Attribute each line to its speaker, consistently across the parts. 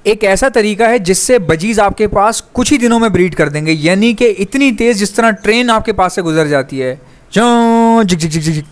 Speaker 1: एक ऐसा तरीका है जिससे बजीज़ आपके पास कुछ ही दिनों में ब्रीड कर देंगे, यानी कि इतनी तेज़ जिस तरह ट्रेन आपके पास से गुजर जाती है, जो जिक जिक जिक जिक।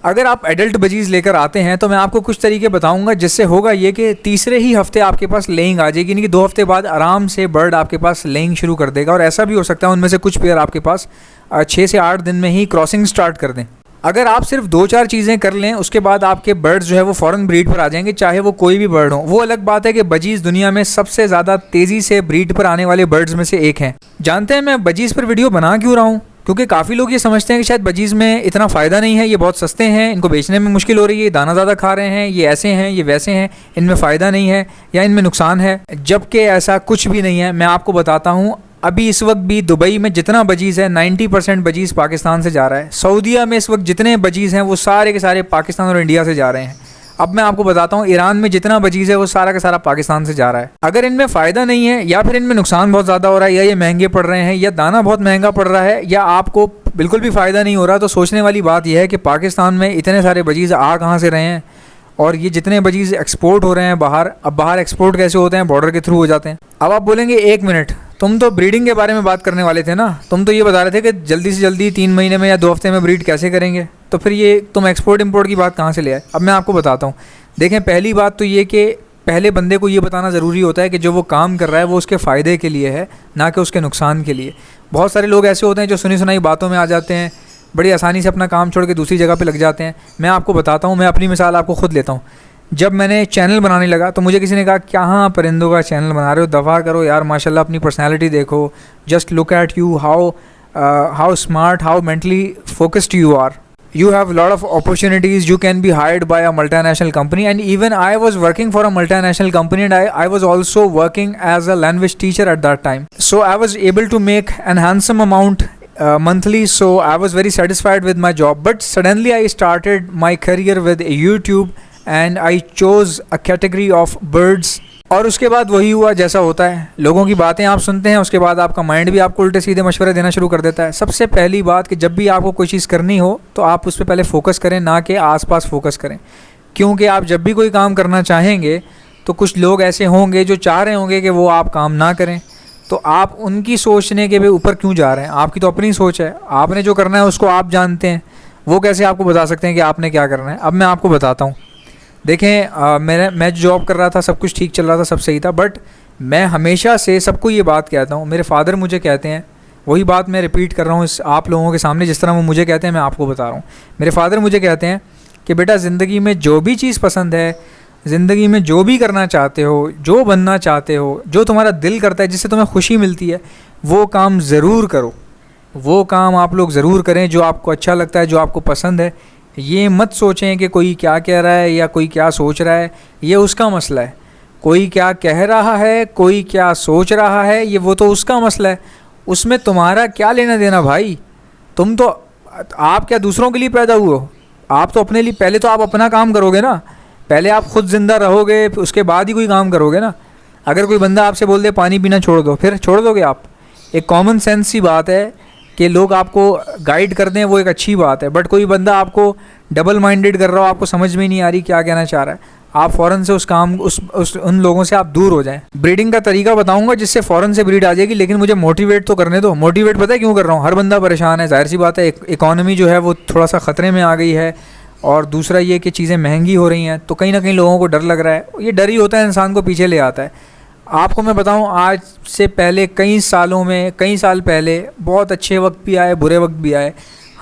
Speaker 1: अगर आप एडल्ट बजीज़ लेकर आते हैं तो मैं आपको कुछ तरीके बताऊंगा जिससे होगा ये कि तीसरे ही हफ्ते आपके पास लेइंग आ जाएगी, यानी कि 2 हफ्ते बाद आराम से बर्ड आपके पास लेइंग शुरू कर देगा। और ऐसा भी हो सकता है उनमें से कुछ पेयर आपके पास 6 से 8 दिन में ही क्रॉसिंग स्टार्ट कर दें। अगर आप सिर्फ 2-4 चीज़ें कर लें उसके बाद आपके बर्ड्स जो है वो फ़ौरन ब्रीड पर आ जाएंगे, चाहे वो कोई भी बर्ड हो। वो अलग बात है कि बजीज़ दुनिया में सबसे ज़्यादा तेज़ी से ब्रीड पर आने वाले बर्ड्स में से एक हैं। जानते हैं मैं बजीज़ पर वीडियो बना क्यों रहा हूँ? क्योंकि काफ़ी लोग ये समझते हैं कि शायद बजीज़ में इतना फ़ायदा नहीं है, ये बहुत सस्ते हैं, इनको बेचने में मुश्किल हो रही है, दाना ज़्यादा खा रहे हैं, ये ऐसे हैं, ये वैसे हैं, इनमें फ़ायदा नहीं है या इनमें नुकसान है, जबकि ऐसा कुछ भी नहीं है। मैं आपको बताता हूँ, अभी इस वक्त भी दुबई में जितना बजीज़ है 90% बजीज़ पाकिस्तान से जा रहा है। सऊदीया में इस वक्त जितने बजीज़ हैं वो सारे के सारे पाकिस्तान और इंडिया से जा रहे हैं। अब मैं आपको बताता हूँ, ईरान में जितना बजीज़ है वो सारा का सारा पाकिस्तान से जा रहा है। अगर इनमें फ़ायदा नहीं है या फिर इनमें नुकसान बहुत ज़्यादा हो रहा है या ये महंगे पड़ रहे हैं या दाना बहुत महंगा पड़ रहा है या आपको बिल्कुल भी फ़ायदा नहीं हो रहा, तो सोचने वाली बात यह है कि पाकिस्तान में इतने सारे बजीज़ आ कहाँ से रहे हैं और ये जितने बजीज़ एक्सपोर्ट हो रहे हैं बाहर, अब बाहर एक्सपोर्ट कैसे होते हैं? बॉर्डर के थ्रू हो जाते हैं। अब आप बोलेंगे 1 मिनट, तुम तो ब्रीडिंग के बारे में बात करने वाले थे ना, तुम तो ये बता रहे थे कि जल्दी से जल्दी 3 महीने में या 2 हफ्ते में ब्रीड कैसे करेंगे, तो फिर ये तुम एक्सपोर्ट इंपोर्ट की बात कहाँ से ले आए? अब मैं आपको बताता हूँ। देखें, पहली बात तो ये कि पहले बंदे को ये बताना ज़रूरी होता है कि जो वो काम कर रहा है वो उसके फ़ायदे के लिए है, ना कि उसके नुकसान के लिए। बहुत सारे लोग ऐसे होते हैं जो सुनी सुनाई बातों में आ जाते हैं, बड़ी आसानी से अपना काम छोड़ के दूसरी जगह पे लग जाते हैं। मैं आपको बताता हूँ, मैं अपनी मिसाल आपको ख़ुद लेता हूँ। जब मैंने चैनल बनाने लगा तो मुझे किसी ने कहा कहाँ परिंदों का चैनल बना रहे हो, दफ़ा करो यार, माशाल्लाह अपनी पर्सनैलिटी देखो, just look at you, how smart, how mentally focused you are, you have a lot of opportunities, you can be hired by a multinational company. And even I was working for a multinational company, and I was also working as a language teacher at that time, so I was able to make an handsome amount monthly, so I was very satisfied with my job. But suddenly I started my career with YouTube and I chose a category of birds. और उसके बाद वही हुआ जैसा होता है, लोगों की बातें आप सुनते हैं, उसके बाद आपका माइंड भी आपको उल्टे सीधे मशवरे देना शुरू कर देता है। सबसे पहली बात कि जब भी आपको कोई चीज़ करनी हो तो आप उस पर पहले फ़ोकस करें, ना कि आसपास फ़ोकस करें। क्योंकि आप जब भी कोई काम करना चाहेंगे तो कुछ लोग ऐसे होंगे जो चाह रहे होंगे कि वो आप काम ना करें, तो आप उनकी सोचने के भी ऊपर क्यों जा रहे हैं? आपकी तो अपनी सोच है, आपने जो करना है उसको आप जानते हैं, वो कैसे आपको बता सकते हैं कि आपने क्या करना है? अब मैं आपको बताता हूँ। देखें, मैं जॉब कर रहा था, सब कुछ ठीक चल रहा था, सब सही था, बट मैं हमेशा से सबको ये बात कहता हूँ, मेरे फादर मुझे कहते हैं, वही बात मैं रिपीट कर रहा हूँ आप लोगों के सामने, जिस तरह वो मुझे कहते हैं मैं आपको बता रहा हूँ। मेरे फादर मुझे कहते हैं कि बेटा, ज़िंदगी में जो भी चीज़ पसंद है, ज़िंदगी में जो भी करना चाहते हो, जो बनना चाहते हो, जो तुम्हारा दिल करता है, जिससे तुम्हें खुशी मिलती है, वो काम ज़रूर करो, वो काम आप लोग ज़रूर करें जो आपको अच्छा लगता है, जो आपको पसंद है। ये मत सोचें कि कोई क्या कह रहा है या कोई क्या सोच रहा है, ये उसका मसला है। कोई क्या कह रहा है, कोई क्या सोच रहा है, ये वो तो उसका मसला है, उसमें तुम्हारा क्या लेना देना भाई? तुम तो, आप क्या दूसरों के लिए पैदा हुए हो? आप तो अपने लिए, पहले तो आप अपना काम करोगे ना, पहले आप खुद ज़िंदा रहोगे, उसके बाद ही कोई काम करोगे ना। अगर कोई बंदा आपसे बोल दे पानी पीना छोड़ दो, फिर छोड़ दोगे आप? एक कॉमन सेंस सी बात है कि लोग आपको गाइड कर दें, वो एक अच्छी बात है, बट कोई बंदा आपको डबल माइंडेड कर रहा हो, आपको समझ में नहीं आ रही क्या कहना चाह रहा है, आप फ़ौरन से उन लोगों से आप दूर हो जाएं। ब्रीडिंग का तरीका बताऊंगा जिससे फ़ौरन से ब्रीड आ जाएगी, लेकिन मुझे मोटिवेट तो करने दो। मोटिवेट पता है क्यों कर रहा हूँ? हर बंदा परेशान है, जाहिर सी बात है, इकॉनमी जो है वो थोड़ा सा ख़तरे में आ गई है, और दूसरा ये कि चीज़ें महंगी हो रही हैं, तो कहीं ना कहीं लोगों को डर लग रहा है। ये डर ही होता है, इंसान को पीछे ले आता है। आपको मैं बताऊं, आज से पहले कई सालों में, कई साल पहले बहुत अच्छे वक्त भी आए, बुरे वक्त भी आए।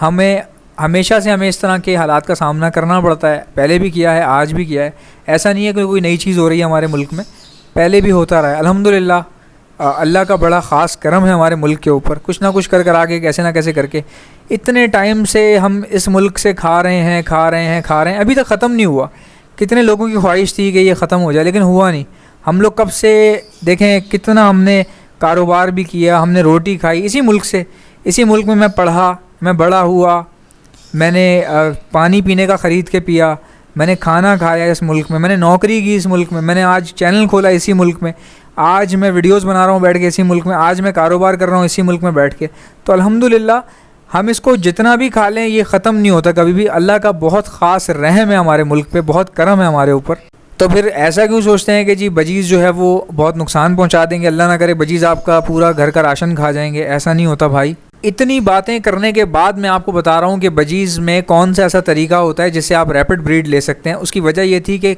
Speaker 1: हमें हमेशा से इस तरह के हालात का सामना करना पड़ता है, पहले भी किया है, आज भी किया है। ऐसा नहीं है कि कोई नई चीज़ हो रही है हमारे मुल्क में, पहले भी होता रहा है। अल्हम्दुलिल्लाह, अल्लाह का बड़ा ख़ास करम है हमारे मुल्क के ऊपर, कुछ ना कुछ कर आके, कैसे ना कैसे करके इतने टाइम से हम इस मुल्क से खा रहे हैं, अभी तक ख़त्म नहीं हुआ। कितने लोगों की ख्वाहिश थी कि ये ख़त्म हो जाए, लेकिन हुआ नहीं। हम लोग कब से, देखें कितना हमने कारोबार भी किया, हमने रोटी खाई इसी मुल्क से, इसी मुल्क में मैं पढ़ा, मैं बड़ा हुआ, मैंने पानी पीने का ख़रीद के पिया, मैंने खाना खाया इस मुल्क में, मैंने नौकरी की इस मुल्क में, मैंने आज चैनल खोला इसी मुल्क में, आज मैं वीडियोस बना रहा हूँ बैठ के इसी मुल्क में, आज मैं कारोबार कर रहा हूँ इसी मुल्क में बैठ के। तो अल्हम्दुलिल्लाह, हम इसको जितना भी खा लें ये ख़त्म नहीं होता कभी भी। अल्लाह का बहुत ख़ास रहम है हमारे मुल्क पे, बहुत करम है हमारे ऊपर। तो फिर ऐसा क्यों सोचते हैं कि जी बजीज़ जो है वो बहुत नुकसान पहुंचा देंगे, अल्लाह ना करे बजीज़ आपका पूरा घर का राशन खा जाएंगे। ऐसा नहीं होता भाई। इतनी बातें करने के बाद मैं आपको बता रहा हूँ कि बजीज़ में कौन सा ऐसा तरीका होता है जिससे आप रैपिड ब्रीड ले सकते हैं। उसकी वजह ये थी कि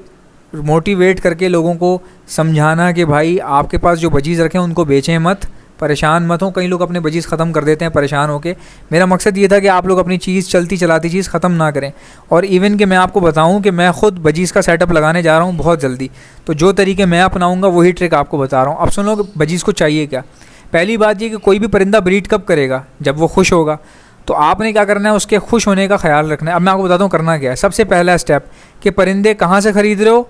Speaker 1: मोटिवेट करके लोगों को समझाना कि भाई आपके पास जो बजीज़ रखें उनको बेचें मत, परेशान मत हो। कई लोग अपने बजीज़ ख़त्म कर देते हैं परेशान होके। मेरा मकसद ये था कि आप लोग अपनी चीज़ चलती चलाती चीज़ ख़त्म ना करें। और इवन कि मैं आपको बताऊं कि मैं ख़ुद बजीज़ का सेटअप लगाने जा रहा हूं बहुत जल्दी, तो जो तरीके मैं अपनाऊंगा वही ट्रिक आपको बता रहा हूं। अब सुन लो कि बजीज़ को चाहिए क्या। पहली बात ये कि कोई भी परिंदा ब्रीड कब करेगा, जब वो खुश होगा। तो आपने क्या करना है, उसके खुश होने का ख्याल रखना है। अब मैं आपको बताता हूँ करना क्या है। सबसे पहला स्टेप कि परिंदे कहाँ से ख़रीद रहे हो,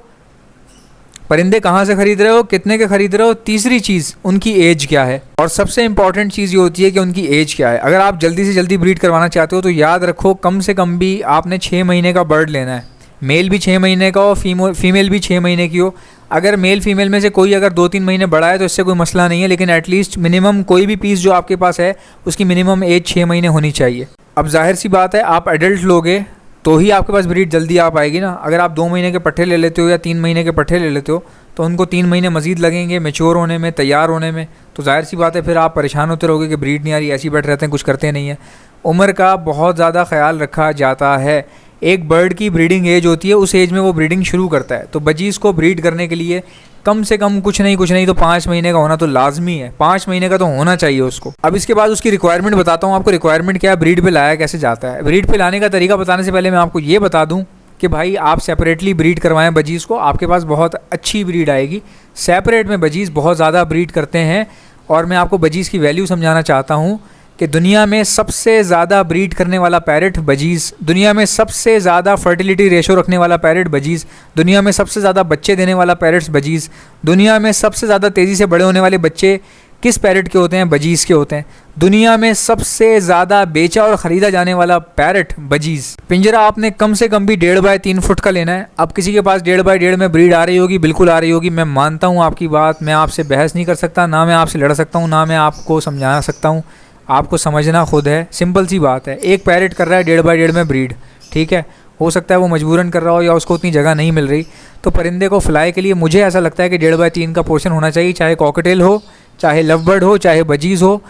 Speaker 1: परिंदे कहाँ से ख़रीद रहे हो, कितने के ख़रीद रहे हो। तीसरी चीज़ उनकी एज क्या है, और सबसे इंपॉर्टेंट चीज़ ये होती है कि उनकी एज क्या है। अगर आप जल्दी से जल्दी ब्रीड करवाना चाहते हो तो याद रखो कम से कम भी आपने 6 महीने का बर्ड लेना है। मेल भी 6 महीने का हो, फीमेल भी 6 महीने की हो। अगर मेल फीमेल में से कोई अगर 2-3 महीने बड़ा है तो इससे कोई मसला नहीं है, लेकिन एटलीस्ट मिनिमम कोई भी पीस जो आपके पास है उसकी मिनिमम एज 6 महीने होनी चाहिए। अब जाहिर सी बात है आप एडल्ट लोगे तो ही आपके पास ब्रीड जल्दी आ पाएगी ना। अगर आप 2 महीने के पट्ठे ले लेते हो या 3 महीने के पट्ठे ले लेते हो तो उनको 3 महीने मज़ीद लगेंगे मैच्योर होने में, तैयार होने में। तो जाहिर सी बात है फिर आप परेशान होते रहोगे कि ब्रीड नहीं आ रही, ऐसे ही बैठ रहते हैं, कुछ करते नहीं है। उम्र का बहुत ज़्यादा ख्याल रखा जाता है। एक बर्ड की ब्रीडिंग एज होती है, उस एज में वो ब्रीडिंग शुरू करता है। तो बजीज़ को ब्रीड करने के लिए कम से कम कुछ नहीं तो 5 महीने का होना तो लाजमी है। 5 महीने का तो होना चाहिए उसको। अब इसके बाद उसकी रिक्वायरमेंट बताता हूँ आपको। रिक्वायरमेंट क्या है, ब्रीड पे लाया कैसे जाता है। ब्रीड पे लाने का तरीका बताने से पहले मैं आपको ये बता दूँ कि भाई आप सेपरेटली ब्रीड करवाएं बजीज़ को, आपके पास बहुत अच्छी ब्रीड आएगी। सेपरेट में बजीज़ बहुत ज़्यादा ब्रीड करते हैं। और मैं आपको बजीज़ की वैल्यू समझाना चाहता हूँ कि दुनिया में सबसे ज़्यादा ब्रीड करने वाला पैरेट बजीज़, दुनिया में सबसे ज़्यादा फर्टिलिटी रेशो रखने वाला पैरेट बजीज़, दुनिया में सबसे ज़्यादा बच्चे देने वाला पैरेट्स बजीज़, दुनिया में सबसे ज़्यादा तेज़ी से बड़े होने वाले बच्चे किस पैरेट के होते हैं, बजीज़ के होते हैं। दुनिया में सबसे ज़्यादा बेचा और ख़रीदा जाने वाला पैरेट बजीज़। पिंजरा आपने कम से कम भी 1.5 बाय 3 फुट का लेना है। अब किसी के पास 1.5 बाय 1.5 में ब्रीड आ रही होगी, बिल्कुल आ रही होगी, मैं मानता हूँ आपकी बात। मैं आपसे बहस नहीं कर सकता, ना मैं आपसे लड़ सकता हूँ, ना मैं आपको समझा सकता हूँ। आपको समझना खुद है। सिंपल सी बात है, एक पैरेट कर रहा है 1.5 बाय 1.5 में ब्रीड, ठीक है। हो सकता है वो मजबूरन कर रहा हो या उसको उतनी जगह नहीं मिल रही। तो परिंदे को फ्लाई के लिए मुझे ऐसा लगता है कि 1.5 बाय 3 का पोर्शन होना चाहिए, चाहे कॉकटेल हो, चाहे लव बर्ड हो, चाहे बजीज़ हो।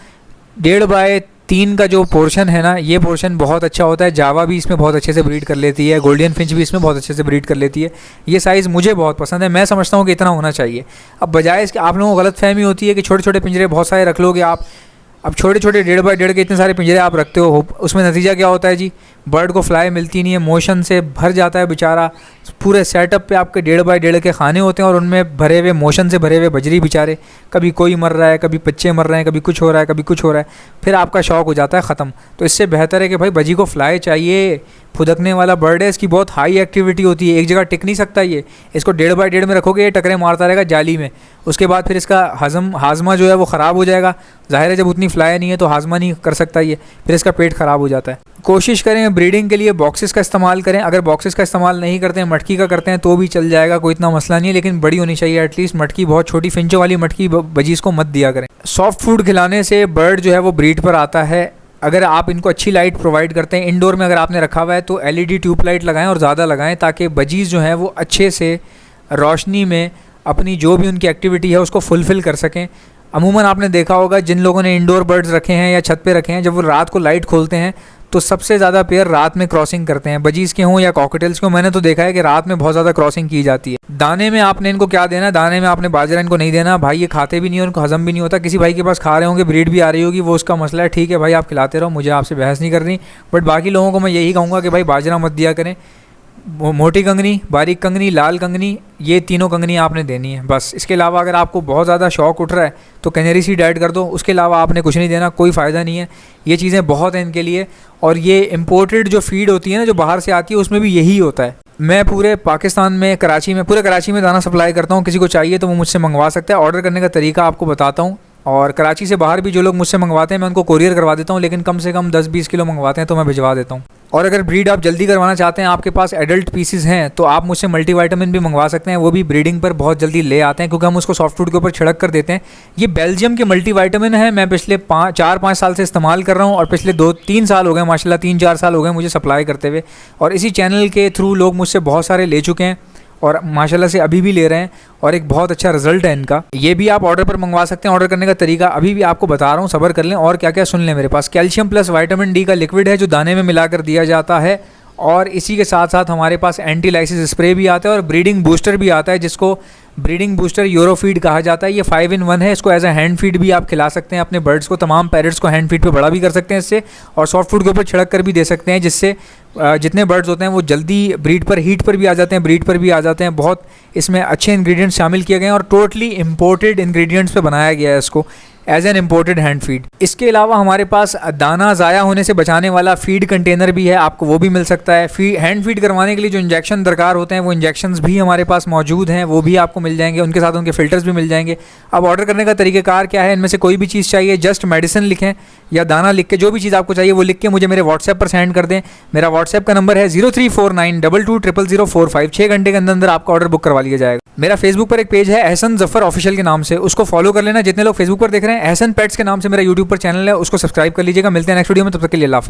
Speaker 1: 1.5 बाय 3 का जो पोर्शन है ना, ये पोर्शन बहुत अच्छा होता है। जावा भी इसमें बहुत अच्छे से ब्रीड कर लेती है, गोल्डन फिंच भी इसमें बहुत अच्छे से ब्रीड कर लेती है। ये साइज़ मुझे बहुत पसंद है, मैं समझता हूँ कि इतना होना चाहिए। अब बजाय इसके आप लोगों को गलतफहमी होती है कि छोटे छोटे पिंजरे बहुत सारे रख लोगे आप। अब छोटे छोटे 1.5 बाय 1.5 के इतने सारे पिंजरे आप रखते हो, उसमें नतीजा क्या होता है जी, बर्ड को फ्लाई मिलती नहीं है, मोशन से भर जाता है बेचारा। पूरे सेटअप पे आपके 1.5 बाय 1.5 के खाने होते हैं और उनमें भरे हुए मोशन से भरे हुए बजरी बेचारे। कभी कोई मर रहा है, कभी बच्चे मर रहे हैं, कभी कुछ हो रहा है, कभी कुछ हो रहा है, फिर आपका शौक हो जाता है ख़त्म। तो इससे बेहतर है कि भाई बजी को फ्लाई चाहिए। फुदकने वाला बर्ड है, इसकी बहुत हाई एक्टिविटी होती है, एक जगह टिक नहीं सकता ये। इसको 1.5 बाय 1.5 में रखोगे ये टकरे मारता रहेगा जाली में, उसके बाद फिर इसका हाजमा जो है वो ख़राब हो जाएगा। ज़ाहिर है जब उतनी फ्लाई नहीं है तो हाजमा नहीं कर सकता ये, फिर इसका पेट ख़राब हो जाता है। कोशिश करें ब्रीडिंग के लिए बॉक्सेस का इस्तेमाल करें। अगर बॉक्सेस का इस्तेमाल नहीं करते हैं, मटकी का करते हैं तो भी चल जाएगा, कोई इतना मसला नहीं है, लेकिन बड़ी होनी चाहिए एटलीस्ट। मटकी बहुत छोटी फिंचों वाली मटकी बजीज़ को मत दिया करें। सॉफ्ट फूड खिलाने से बर्ड जो है वो ब्रीड पर आता है। अगर आप इनको अच्छी लाइट प्रोवाइड करते हैं, इंडोर में अगर आपने रखा हुआ है तो LED ट्यूब लाइट लगाएं और ज़्यादा लगाएं, ताकि बजीज़ जो हैं वो अच्छे से रोशनी में अपनी जो भी उनकी एक्टिविटी है उसको फुलफ़िल कर सकें। अमूमन आपने देखा होगा जिन लोगों ने इंडोर बर्ड्स रखे हैं या छत पे रखे हैं, जब वो रात को लाइट खोलते हैं तो सबसे ज़्यादा पेयर रात में क्रॉसिंग करते हैं, बजीज़ के हों या कॉकटेल्स के हों। मैंने तो देखा है कि रात में बहुत ज़्यादा क्रॉसिंग की जाती है। दाने में आपने इनको क्या देना है, दाने में आपने बाजरा इनको नहीं देना भाई, ये खाते भी नहीं है, उनको हजम भी नहीं होता। किसी भाई के पास खा रहे होंगे, ब्रीड भी आ रही होगी, वो उसका मसला है, ठीक है भाई आप खिलाते रहो, मुझे आपसे बहस नहीं करनी। बट बाकी लोगों को मैं यही कहूँगा कि भाई बाजरा मत दिया करें। मोटी कंगनी, बारीक कंगनी, लाल कंगनी, ये तीनों कंगनी आपने देनी है बस। इसके अलावा अगर आपको बहुत ज़्यादा शौक उठ रहा है तो कैनरी सीड ऐड कर दो, उसके अलावा आपने कुछ नहीं देना, कोई फ़ायदा नहीं है। ये चीज़ें बहुत हैं इनके लिए। और ये इम्पोर्टेड जो फीड होती है ना, जो बाहर से आती है, उसमें भी यही होता है। मैं पूरे पाकिस्तान में पूरे कराची में दाना सप्लाई करता हूँ। किसी को चाहिए तो वो मुझसे मंगवा सकता है। ऑर्डर करने का तरीका आपको बताता हूँ। और कराची से बाहर भी जो लोग मुझसे मंगवाते हैं मैं उनको कोरियर करवा देता हूँ, लेकिन कम से कम 10-20 किलो मंगवाते हैं तो मैं भिजवा देता हूँ। और अगर ब्रीड आप जल्दी करवाना चाहते हैं, आपके पास एडल्ट पीसेस हैं, तो आप मुझसे मल्टीविटामिन भी मंगवा सकते हैं। वो भी ब्रीडिंग पर बहुत जल्दी ले आते हैं, क्योंकि हम उसको सॉफ्ट फूड के ऊपर छिड़क कर देते हैं। ये बेल्जियम के मल्टीविटामिन है। मैं पिछले 4-5 साल से इस्तेमाल कर रहा हूँ और पिछले 2-3 साल हो गए, माशाल्लाह 3-4 साल हो गए मुझे सप्लाई करते हुए। और इसी चैनल के थ्रू लोग मुझसे बहुत सारे ले चुके हैं और माशाल्लाह से अभी भी ले रहे हैं और एक बहुत अच्छा रिजल्ट है इनका। ये भी आप ऑर्डर पर मंगवा सकते हैं। ऑर्डर करने का तरीका अभी भी आपको बता रहा हूँ, सब्र कर लें और क्या क्या सुन लें। मेरे पास कैल्शियम प्लस विटामिन डी का लिक्विड है जो दाने में मिलाकर दिया जाता है, और इसी के साथ साथ हमारे पास एंटी लाइसिस स्प्रे भी आता है और ब्रीडिंग बूस्टर भी आता है, जिसको ब्रीडिंग बूस्टर यूरोफीड कहा जाता है। ये 5 in 1 है। इसको एज अ हैंड फीड भी आप खिला सकते हैं अपने बर्ड्स को, तमाम पैरट्स को हैंड फीड पे बड़ा भी कर सकते हैं इससे, और सॉफ्ट फूड के ऊपर छिड़क कर भी दे सकते हैं, जिससे जितने बर्ड्स होते हैं वो जल्दी ब्रीड पर, हीट पर भी आ जाते हैं, ब्रीड पर भी आ जाते हैं। बहुत इसमें अच्छे इंग्रेडिएंट्स शामिल किए गए हैं और टोटली इम्पोर्टेड इंग्रेडिएंट्स पे बनाया गया है इसको as an imported hand feed. इसके अलावा हमारे पास दाना ज़ाया होने से बचाने वाला फीड कंटेनर भी है, आपको वो भी मिल सकता है। हैंड फीड करवाने के लिए जो इंजेक्शन दरकार होते हैं वो इंजेक्शंस भी हमारे पास मौजूद हैं, वो भी आपको मिल जाएंगे, उनके साथ उनके फ़िल्टर्स भी मिल जाएंगे। अब ऑर्डर करने का तरीक़ाकार क्या है, इनमें से कोई भी चीज़ चाहिए, जस्ट मेडिसिन लिखें या दाना लिख के, जो भी चीज़ आपको चाहिए वो लिख के मुझे मेरे व्हाट्सएप पर सेंड कर दें। मेरा व्हाट्सएप का नंबर है 034922000045। 6 घंटे के अंदर अंदर आपका ऑर्डर बुक करवा लिया जाएगा। मेरा फेसबुक पर एक पेज है एहसन जफर ऑफिशियल के नाम से, उसको फॉलो कर लेना। जितने लोग फेसबुक पर देख रहे हैं, एहसन पेट्स के नाम से मेरा यूट्यूब पर चैनल है, उसको सब्सक्राइब कर लीजिएगा। मिलते हैं नेक्स्ट वीडियो में, तब तक के लिए अल्लाह हाफ़िज़।